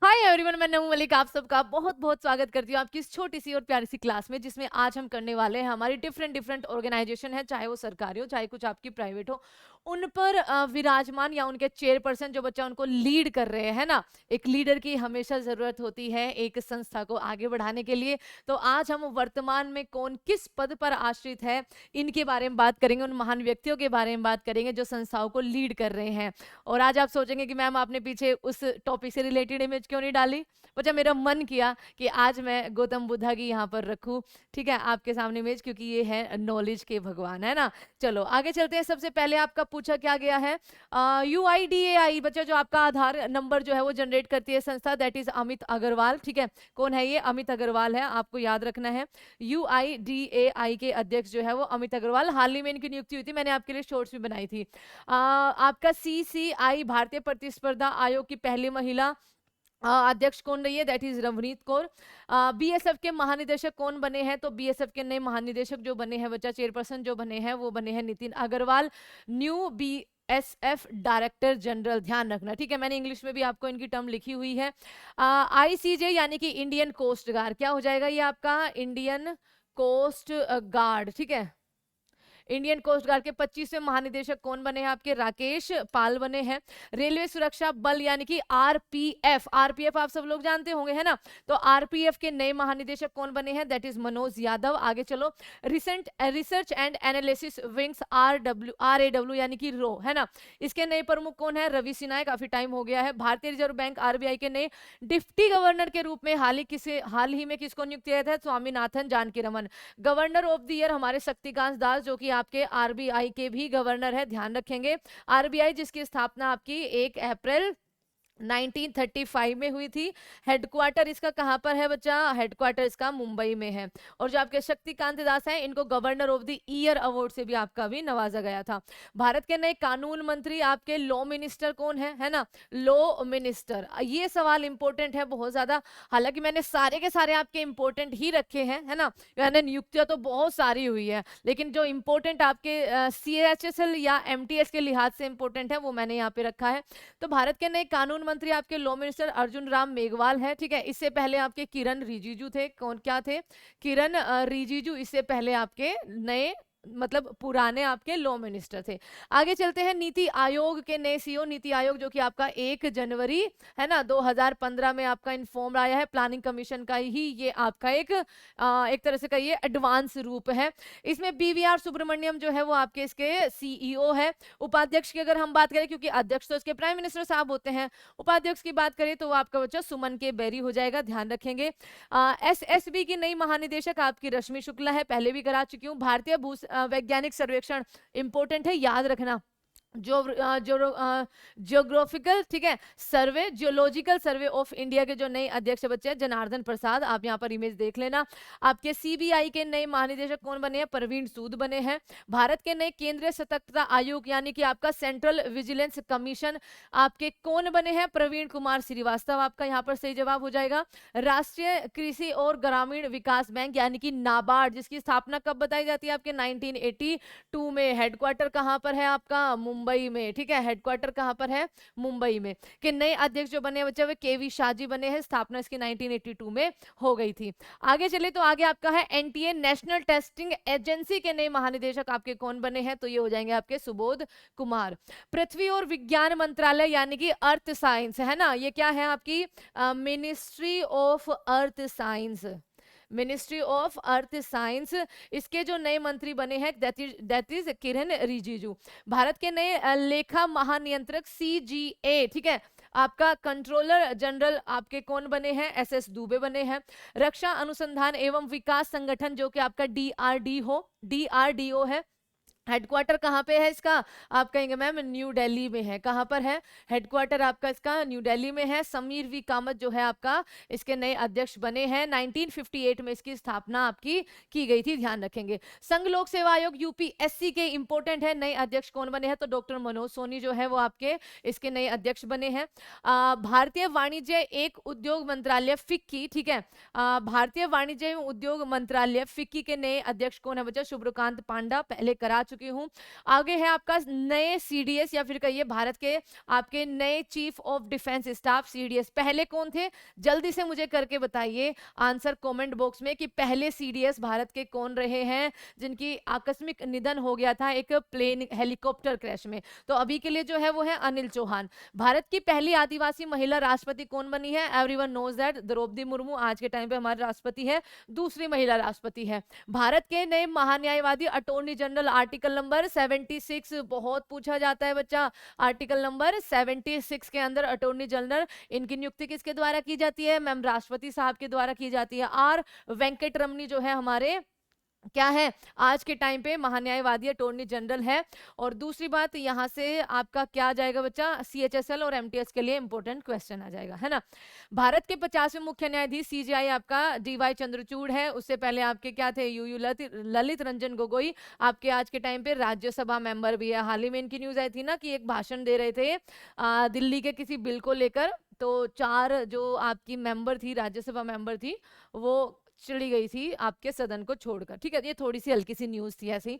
Hi everyone, मैं नमू मलिक आप सबका बहुत बहुत स्वागत करती हूँ आपकी इस छोटी सी और प्यारी सी क्लास में, जिसमें आज हम करने वाले हैं हमारी डिफरेंट ऑर्गेनाइजेशन है, चाहे वो सरकारी हो चाहे कुछ आपकी प्राइवेट हो, उन पर विराजमान या उनके चेयरपर्सन जो बच्चा उनको लीड कर रहे हैं ना। एक लीडर की हमेशा जरूरत होती है एक संस्था को आगे बढ़ाने के लिए। तो आज हम वर्तमान में कौन किस पद पर आश्रित है इनके बारे में बात करेंगे, उन महान व्यक्तियों के बारे में बात करेंगे जो संस्थाओं को लीड कर रहे हैं। और आज आप सोचेंगे कि मैम आपने पीछे उस टॉपिक से रिलेटेड इमेज क्यों नहीं डाली। बच्चा मेरा मन किया कि आज मैं गौतम बुद्धा की यहाँ पर रखूं, ठीक है, आपके सामने इमेज, क्योंकि ये है नॉलेज के भगवान, है ना। चलो आगे चलते हैं। सबसे पहले आपका पूछा क्या गया है, UIDAI बच्चा जो आपका आधार नंबर जो है वो जनरेट करती है संस्था, दैट इज अमित अग्रवाल। ठीक है, कौन है ये? अमित अग्रवाल है, आपको याद रखना है। UIDAI के अध्यक्ष जो है वो अमित अग्रवाल, हाल ही में इनकी नियुक्ति हुई थी, मैंने आपके लिए शॉर्ट्स भी बनाई थी। आपका CCI भारतीय प्रतिस्पर्धा आयोग की पहली महिला अध्यक्ष कौन रही है? That is Ravneet Kaur. BSF के महानिदेशक कौन बने हैं? तो BSF के नए महानिदेशक जो बने हैं बच्चा, चेयरपर्सन जो बने हैं वो बने हैं Nitin Agarwal, new BSF director general. ध्यान रखना, ठीक है, मैंने इंग्लिश में भी आपको इनकी टर्म लिखी हुई है। ICJ यानी कि इंडियन कोस्ट गार्ड, क्या हो जाएगा ये आपका? इंडियन कोस्ट गार्ड, ठीक है। इंडियन कोस्ट गार्ड के 25वें महानिदेशक कौन बने हैं? आपके राकेश पाल बने हैं। रेलवे सुरक्षा बल यानी कि RPF, RPF आप सब लोग जानते होंगे, है ना। तो RPF के नए महानिदेशक कौन बने हैं? That is Manoj Yadav. आगे चलो, research and analysis wings RAW यानी कि रो, है ना, इसके नए प्रमुख कौन है? रवि सिन्हा। काफी टाइम हो गया है। भारतीय रिजर्व बैंक RBI के नए डिप्टी गवर्नर के रूप में हाल ही में किसको नियुक्त किया था? Swaminathan Janaki Raman. Governor of the year हमारे शक्तिकांत दास, जो कि आपके RBI के भी गवर्नर है, ध्यान रखेंगे। RBI जिसकी स्थापना आपकी 1 अप्रैल 1935 में हुई थी। हेडक्वार्टर इसका कहां पर है बच्चा? हेडक्वार्टर इसका मुंबई में है। और जो आपके शक्तिकांत दास हैं, इनको governor of the year award से भी आपका भी नवाजा गया था। भारत के नए कानून मंत्री आपके लॉ मिनिस्टर कौन है ना, लॉ मिनिस्टर। ये सवाल इंपॉर्टेंट है बहुत ज्यादा, हालांकि मैंने सारे के सारे आपके इंपॉर्टेंट ही रखे हैं, है ना। यानी नियुक्तियां तो बहुत सारी हुई है, लेकिन जो इंपॉर्टेंट आपके CHSL या MTS के लिहाज से इंपॉर्टेंट है वो मैंने यहाँ पे रखा है। तो भारत के नए कानून मंत्री आपके लॉ मिनिस्टर अर्जुन राम मेघवाल है, ठीक है। इससे पहले आपके किरण रिजिजू थे। कौन क्या थे? किरण रिजिजू इससे पहले आपके नए मतलब पुराने आपके लॉ मिनिस्टर थे। आगे चलते हैं, नीति आयोग के नए CEO, नीति आयोग जो कि आपका 1 जनवरी है ना 2015 में आपका इन्फॉर्म आया है। प्लानिंग कमीशन का ही ये आपका एक तरह से कहिए एडवांस रूप है। इसमें BVR सुब्रमण्यम जो है वो आपके इसके CEO है। उपाध्यक्ष की अगर हम बात करें, क्योंकि अध्यक्ष तो इसके प्राइम मिनिस्टर साहब होते हैं, उपाध्यक्ष की बात करें तो वो आपका बच्चा सुमन के बेरी हो जाएगा, ध्यान रखेंगे। SSB की नई महानिदेशक आपकी रश्मि शुक्ला है, पहले भी करा चुकी हूँ। भारतीय भू वैज्ञानिक सर्वेक्षण इंपॉर्टेंट है, याद रखना। जियोग्राफिकल, ठीक है, सर्वे, जियोलॉजिकल सर्वे ऑफ इंडिया के जो नए अध्यक्ष बच्चे हैं जनार्दन प्रसाद, आप यहाँ पर इमेज देख लेना। आपके CBI के नए महानिदेशक कौन बने हैं? प्रवीण सूद बने हैं। भारत के नए केंद्रीय सतर्कता आयोग यानी कि आपका सेंट्रल विजिलेंस कमीशन आपके कौन बने हैं? प्रवीण कुमार श्रीवास्तव, आपका यहाँ पर सही जवाब हो जाएगा। राष्ट्रीय कृषि और ग्रामीण विकास बैंक यानी कि नाबार्ड, जिसकी स्थापना कब बताई जाती है? आपके 1982 में। हेडक्वार्टर कहाँ पर है आपका? मुंबई में, ठीक है, हेडक्वार्टर कहां पर है? मुंबई में। कि नए अध्यक्ष जो बने बच्चे वे KV शाह जी बने हैं, स्थापना इसकी 1982 में हो गई थी। आगे चले तो आगे आपका है NTA नेशनल टेस्टिंग एजेंसी के नए महानिदेशक आपके कौन बने हैं? तो ये हो जाएंगे आपके सुबोध कुमार। पृथ्वी और विज्ञान मंत्रालय यानी कि अर्थ साइंस, है ना, ये क्या है आपकी? Ministry of earth science, ministry of earth science. इसके जो नए मंत्री बने हैं दैट इज किरण रिजिजू। भारत के नए लेखा महानियंत्रक CGA, ठीक है, आपका कंट्रोलर जनरल आपके कौन बने हैं? SS दुबे बने हैं। रक्षा अनुसंधान एवं विकास संगठन जो कि आपका DRDO है, हेडक्वार्टर कहाँ पे है इसका? आप कहेंगे मैम न्यू दिल्ली में है। कहाँ पर है हेडक्वार्टर आपका? इसका न्यू दिल्ली में है। समीर V कामत जो है आपका इसके नए अध्यक्ष बने हैं। 1958 में इसकी स्थापना आपकी की गई थी, ध्यान रखेंगे। संघ लोक सेवा आयोग UPSC के इंपोर्टेंट है, नए अध्यक्ष कौन बने हैं? तो डॉक्टर मनोज सोनी जो है वो आपके इसके नए अध्यक्ष बने हैं। भारतीय वाणिज्य एक उद्योग मंत्रालय FICCI, ठीक है, भारतीय वाणिज्य एवं उद्योग मंत्रालय FICCI के नए अध्यक्ष कौन है बच्चा? शुभ्रकांत पांडा, पहले करा चुकी हूँ। आगे है आपका नए सीडीएस या फिर कहिए भारत के आपके नए chief of defence staff CDS. पहले कौन थे, जल्दी से मुझे करके बताइए आंसर कमेंट बॉक्स में कि पहले सीडीएस भारत के कौन रहे हैं जिनकी आकस्मिक निधन हो गया था एक प्लेन हेलीकॉप्टर क्रैश में। तो अभी के लिए जो है वो है अनिल चौहान। भारत की पहली आदिवासी महिला राष्ट्रपति कौन बनी है, everyone knows that, Draupadi Murmu आज के टाइम पे हमारे राष्ट्रपति है, दूसरी महिला राष्ट्रपति है। भारत के नए महान्यायवादी अटॉर्नी जनरल, आर्टिकल नंबर 76 बहुत पूछा जाता है बच्चा, आर्टिकल नंबर 76 के अंदर अटॉर्नी जनरल, इनकी नियुक्ति किसके द्वारा की जाती है मैम, राष्ट्रपति साहब के द्वारा की जाती है। आर वेंकट रमनी जो है हमारे क्या है आज के टाइम पे महान्यायवादी अटॉर्नी जनरल है। और दूसरी बात यहां से आपका क्या आ जाएगा बच्चा, सीएचएसएल और एमटीएस के लिए इंपॉर्टेंट क्वेश्चन आ जाएगा, है ना। भारत के 50वें मुख्य न्यायाधीश सीजेआई आपका डीवाई चंद्रचूड़ है। उससे पहले आपके क्या थे, यूयू ललित रंजन गोगोई आपके आज के टाइम पे राज्यसभा मेंबर भी है। हाल ही में इनकी न्यूज आई थी ना कि एक भाषण दे रहे थे दिल्ली के किसी बिल को लेकर, तो 4 जो आपकी मेंबर थी, राज्यसभा मेंबर थी, वो चली गई थी आपके सदन को छोड़कर। ठीक है, ये थोड़ी सी हल्की सी न्यूज थी ऐसी।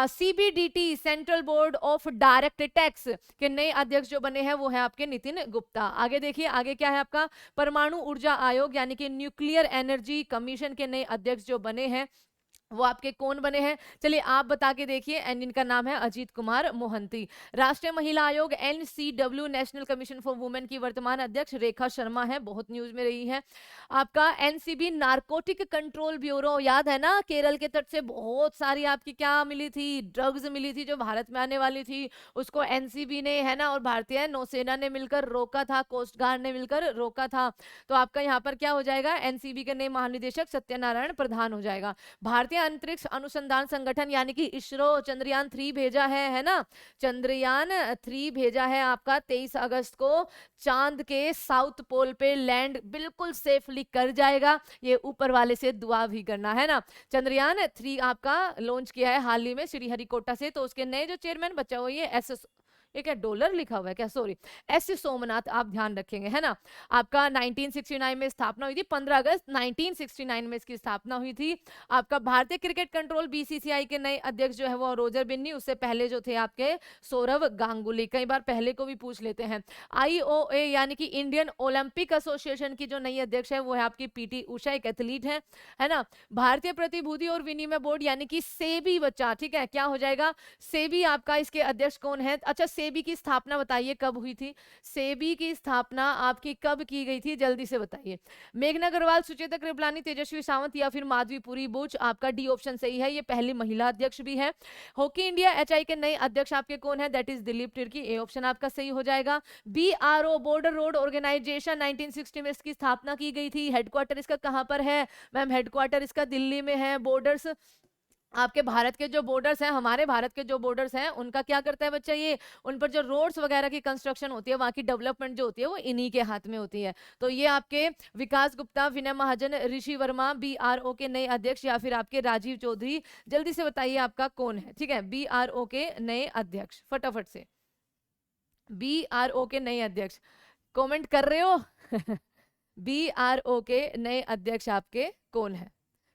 CBDT central board of direct tax के नए अध्यक्ष जो बने हैं वो है आपके नितिन गुप्ता। आगे देखिए, आगे क्या है आपका परमाणु ऊर्जा आयोग यानी कि न्यूक्लियर एनर्जी कमीशन के नए अध्यक्ष जो बने हैं वो आपके कौन बने हैं, चलिए आप बता के देखिए। एंड इनका नाम है अजीत कुमार मोहंती। राष्ट्रीय महिला आयोग NCW national commission for women की वर्तमान अध्यक्ष रेखा शर्मा है, बहुत न्यूज में रही है। आपका एनसीबी नारकोटिक कंट्रोल ब्यूरो, याद है ना केरल के तट से बहुत सारी आपकी क्या मिली थी, ड्रग्स मिली थी जो भारत में आने वाली थी, उसको एनसीबी ने, है ना, और भारतीय नौसेना ने मिलकर रोका था, कोस्ट गार्ड ने मिलकर रोका था। तो आपका यहाँ पर क्या हो जाएगा, एनसीबी के नए महानिदेशक सत्यनारायण प्रधान हो जाएगा। भारतीय अंतरिक्ष अनुसंधान संगठन यानी कि इसरो चंद्रयान 3 भेजा है ना, चंद्रयान 3 भेजा है आपका 23 अगस्त को चांद के साउथ पोल पे लैंड बिल्कुल सेफली कर जाएगा। ये ऊपर वाले से दुआ भी करना है ना। चंद्रयान 3 आपका लॉन्च किया है हाल ही में श्रीहरिकोटा से। तो उसके नए जो चेयरमैन बचा हुआ ये ये क्या डॉलर लिखा हुआ है क्या, सॉरी, एस सोमनाथ, आप ध्यान रखेंगे, है ना। आपका 1969 में स्थापना हुई थी, 15 अगस्त 1969 में इसकी स्थापना हुई थी। आपका भारतीय क्रिकेट कंट्रोल बीसीसीआई के नए अध्यक्ष जो है वो रोजर बिन्नी, उससे पहले जो थे आपके सौरव गांगुली, कई बार पहले को भी पूछ लेते हैं। आईओए यानी कि इंडियन ओलंपिक एसोसिएशन की जो नई अध्यक्ष है वो है आपकी पीटी उषा, एक एथलीट है ना। भारतीय प्रतिभूति और विनिमय बोर्ड यानी कि सेबी बच्चा, ठीक है, क्या हो जाएगा सेबी आपका, इसके अध्यक्ष कौन है, अच्छा सेबी की स्थापना बताइए कब हुई थी, सेबी की स्थापना आपकी कब की गई थी, जल्दी से बताइए। मेघना अग्रवाल, सुचेता कृपलानी, तेजस्वी सावंत या फिर माधवीपुरी बुच, आपका डी ऑप्शन सही है, ये पहली महिला अध्यक्ष भी है। हॉकी इंडिया एचआई के नए अध्यक्ष आपके कौन है, that is Dilip Tirkey, A option आपका सही हो जाएगा। बीआरओ बॉर्डर रोड ऑर्गेनाइजेशन 1960 में इसकी स्थापना की गई थी। हेडक्वार्टर इसका कहां पर है मैम, हेडक्वार्टर इसका दिल्ली में है। बॉर्डर्स आपके भारत के जो बॉर्डर्स हैं, हमारे भारत के जो बॉर्डर्स हैं उनका क्या करता है बच्चा, ये उन पर जो रोड्स वगैरह की कंस्ट्रक्शन होती है, वहां की डेवलपमेंट जो होती है वो इन्हीं के हाथ में होती है। तो ये आपके विकास गुप्ता, विनय महाजन, ऋषि वर्मा बीआरओ के नए अध्यक्ष या फिर आपके राजीव चौधरी, जल्दी से बताइए आपका कौन है, ठीक है, बीआरओ के नए अध्यक्ष, फटाफट से बीआरओ के नए अध्यक्ष कमेंट कर रहे हो बीआरओ के नए अध्यक्ष आपके कौन है,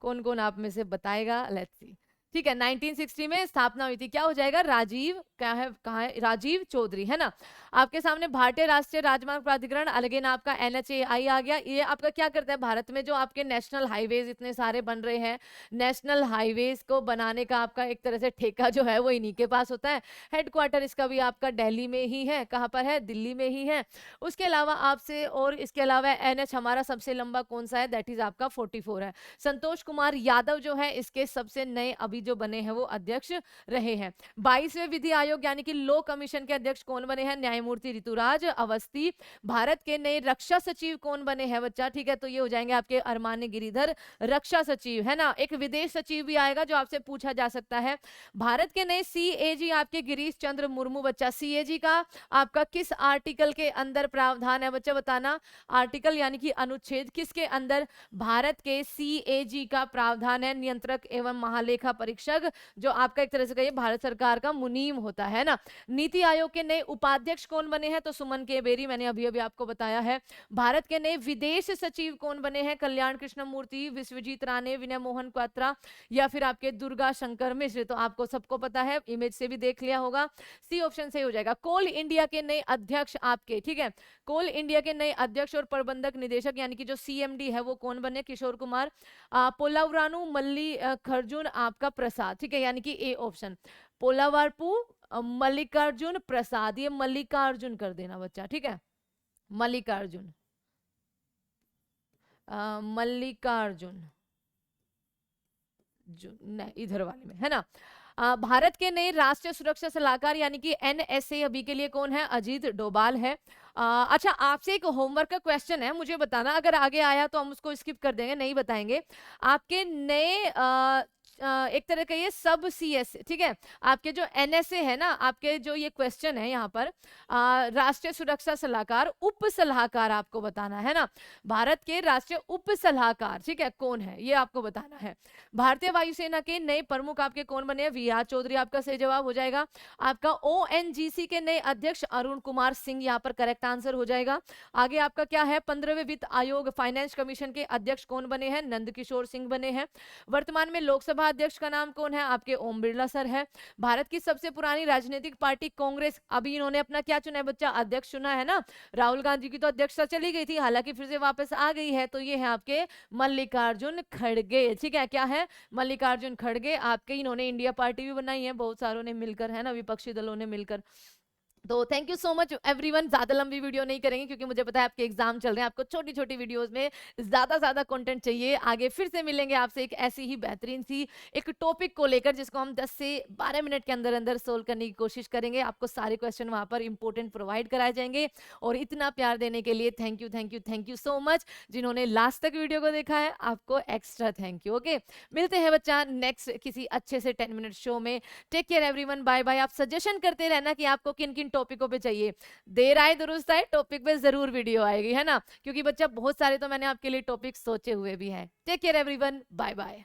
कौन कौन आप में से बताएगा, लेट्स सी। ठीक है, 1960 में स्थापना हुई थी, क्या हो जाएगा, राजीव, क्या है, कहाँ है, राजीव चौधरी, है ना। आपके सामने भारतीय राष्ट्रीय राजमार्ग प्राधिकरण, अलग नाम आपका एनएचएआई आ गया। ये आपका क्या करता है, भारत में जो आपके नेशनल हाईवेज इतने सारे बन रहे हैं, नेशनल हाईवेज को बनाने का आपका एक तरह से ठेका जो है वो इन्हीं के पास होता है। हेडक्वार्टर इसका भी आपका दिल्ली में ही है, कहाँ पर है, दिल्ली में ही है। उसके अलावा आपसे, और इसके अलावा एनएच हमारा सबसे लंबा कौन सा है, दैट इज आपका 44 है। संतोष कुमार यादव जो है इसके सबसे नए अभी जो बने हैं वो अध्यक्ष रहे हैं। 22वें विधि आयोग यानी कि लो कमीशन के अध्यक्ष कौन बने हैं, न्यायमूर्ति ऋतुराज अवस्थी। भारत के नए रक्षा सचिव कौन बने हैं बच्चा, ठीक है, तो ये हो जाएंगे आपके अरमानी गिरिधर, रक्षा सचिव, है ना। एक विदेश सचिव भी आएगा जो आपसे पूछा जा सकता है। भारत के नए सीएजी आपके गिरीश चंद्र मुर्मू बच्चा। सीएजी का आपका किस आर्टिकल के अंदर प्रावधान है बच्चा, बताना, आर्टिकल यानी कि अनुच्छेद किसके अंदर भारत के सीएजी का प्रावधान है, नियंत्रक एवं महालेखा परीक्षक, जो आपका एक तरह से कहिए भारत सरकार का मुनीम होता है ना। नीति आयोग के नए उपाध्यक्ष कौन बने हैं, तो सुमन के बेरी, मैंने अभी अभी आपको बताया है। भारत के नए विदेश सचिव कौन बने हैं, कल्याण कृष्णमूर्ति, विश्वजीत राणे, विनय मोहन क्वात्रा या फिर आपके दुर्गा शंकर मिश्र, तो आपको सबको पता है, इमेज से भी देख लिया होगा। सी ऑप्शन सही हो जाएगा। कोल इंडिया के नए अध्यक्ष आपके, ठीक है, कोल इंडिया के नए अध्यक्ष और प्रबंधक निदेशक यानी कि जो सीएमडी है वो कौन बने, किशोर कुमार, पोलावरानू मल्ली खर्जुन आपका प्रसाद, ठीक है, यानी कि ए ऑप्शन पोलावारपू मल्लिकार्जुन प्रसाद, ये मल्लिकार्जुन कर देना बच्चा, ठीक है, मल्लिकार्जुन, मल्लिकार्जुन नहीं, इधर वाले में है ना। भारत के नए राष्ट्रीय सुरक्षा सलाहकार यानी कि एनएसए अभी के लिए कौन है, अजीत डोभाल है। अच्छा, आपसे एक होमवर्क का क्वेश्चन है, मुझे बताना, अगर आगे आया तो हम उसको स्किप कर देंगे, नहीं बताएंगे। आपके नए एक तरह का ये सब सीएस, ठीक है, आपके जो एनएसए है ना, आपके जो ये क्वेश्चन है यहाँ पर राष्ट्रीय सुरक्षा सलाहकार, उप सलाहकार आपको बताना है ना। भारत के राष्ट्रीय उप सलाहकार, ठीक है, कौन है ये आपको बताना है। भारतीय वायुसेना के नए प्रमुख आपके कौन बने हैं, वीआर चौधरी आपका सही जवाब हो जाएगा। आपका ओएनजीसी के नए अध्यक्ष अरुण कुमार सिंह यहाँ पर करेक्ट आंसर हो जाएगा। आगे आपका क्या है, 15वें वित्त आयोग फाइनेंस कमीशन के अध्यक्ष कौन बने हैं, नंद किशोर सिंह बने हैं। वर्तमान में लोकसभा अध्यक्ष का नाम कौन है, आपके ओम बिरला सर है। भारत की सबसे पुरानी राजनीतिक पार्टी कांग्रेस, अभी इन्होंने अपना क्या चुना है बच्चा, अध्यक्ष चुना है ना। राहुल गांधी की तो अध्यक्षता चली गई थी, हालांकि फिर से वापस आ गई है, तो ये है आपके मल्लिकार्जुन खड़गे, ठीक है, क्या है, मल्लिकार्जुन खड़गे आपके। इन्होंने इंडिया पार्टी भी बनाई है, बहुत सारों ने मिलकर, है ना, विपक्षी दलों ने मिलकर। तो thank you so much everyone. ज्यादा लंबी वीडियो नहीं करेंगे क्योंकि मुझे पता है आपके एग्जाम चल रहे हैं, आपको छोटी छोटी वीडियोस में ज्यादा कंटेंट चाहिए। आगे फिर से मिलेंगे आपसे एक ऐसी ही बेहतरीन सी एक टॉपिक को लेकर, जिसको हम 10 से 12 मिनट के अंदर अंदर सोल्व करने की कोशिश करेंगे। आपको सारे क्वेश्चन वहां पर इंपॉर्टेंट प्रोवाइड कराए जाएंगे। और इतना प्यार देने के लिए थैंक यू सो मच। जिन्होंने लास्ट तक वीडियो को देखा है, आपको एक्स्ट्रा थैंक यू। ओके, मिलते हैं बच्चा नेक्स्ट किसी अच्छे से 10 मिनट शो में। Take care everyone, bye bye. आप सजेशन करते रहना कि आपको किन किन टॉपिकों पे चाहिए, देर आए दुरुस्त आए, टॉपिक पे जरूर वीडियो आएगी, है ना, क्योंकि बच्चा बहुत सारे तो मैंने आपके लिए टॉपिक सोचे हुए भी हैं। Take care everyone, bye bye.